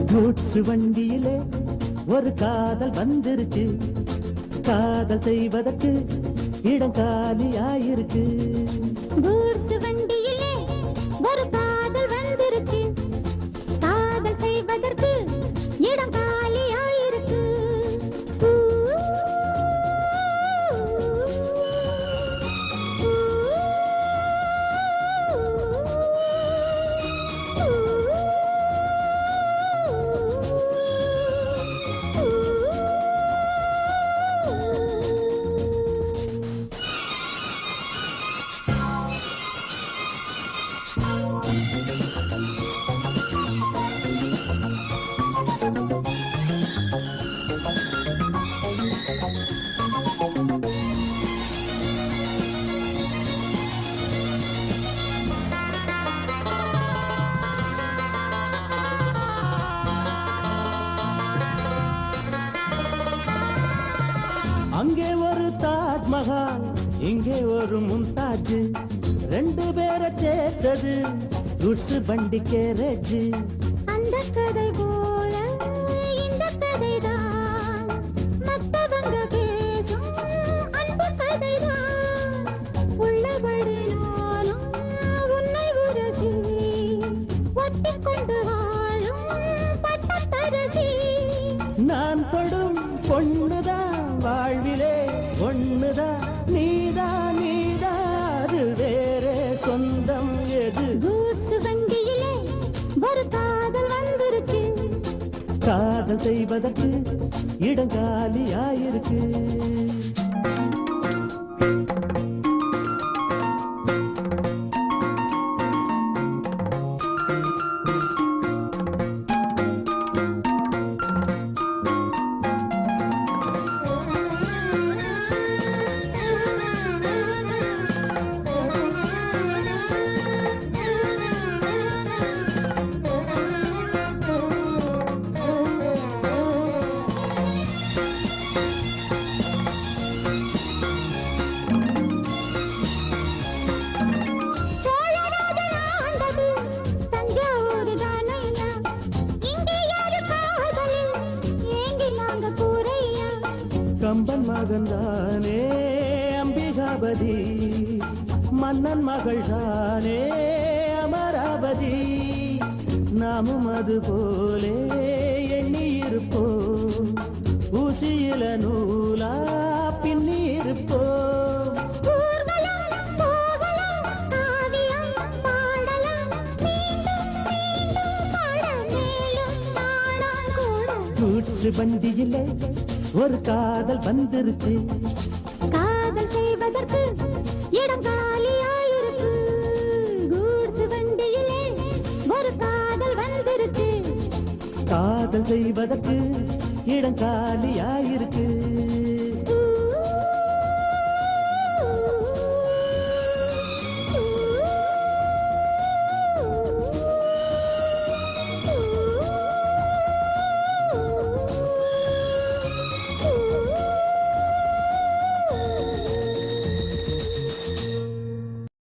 Goods வண்டியிலே ஒரு காதல் வந்துருச்சு, காதல் செய்வதற்கு இடம் காலியாயிருக்கு. கூட்ஸ் வண்டியிலே ஒரு காதல் வந்துருச்சு, காதல் செய்வதற்கு இடம் காலியாயிருக்கு. அங்கே ஒரு தாஜ்மஹால், இங்கே ஒரு மும்தாஜ், ரெண்டு பேரை சேர்த்தது கூட்ஸ் வண்டி கேரேஜ். அந்த கதை போல இந்த கதைதான், மத்தவங்க பேசும் அன்பு கதைதான். உள்ளபடி நானும் உன்னை உரசி ஒட்டிக்கொண்டு வாழும் பட்டத்தரசி. நான் தொடும் பொண்ணுதான் வாழ்விலே ஒண்ணுதான், நீதான் நீதான், அது வேற சொந்தம் எது? கூட்ஸ் வண்டியிலே ஒரு காதல் வந்துருச்சு, காதல் செய்வதற்கு இடம் காலியாயிருக்கு. கம்பன் மகன் தானே அம்பிகாபதி, மன்னன் மகள் தானே அமராவதி. நாமும் அது போலே எண்ணி இருப்போம், ஊசியில நூலா பின்னி இருப்போம். கூட்ஸ் வண்டியிலே ஒரு காதல் வந்துருச்சு, காதல் செய்வதற்கு இடம் காலியாயிருக்கு. கூட்ஸ் வண்டியிலே ஒரு காதல் வந்துருச்சு, காதல் செய்வதற்கு இடம் காலியாயிருக்கு.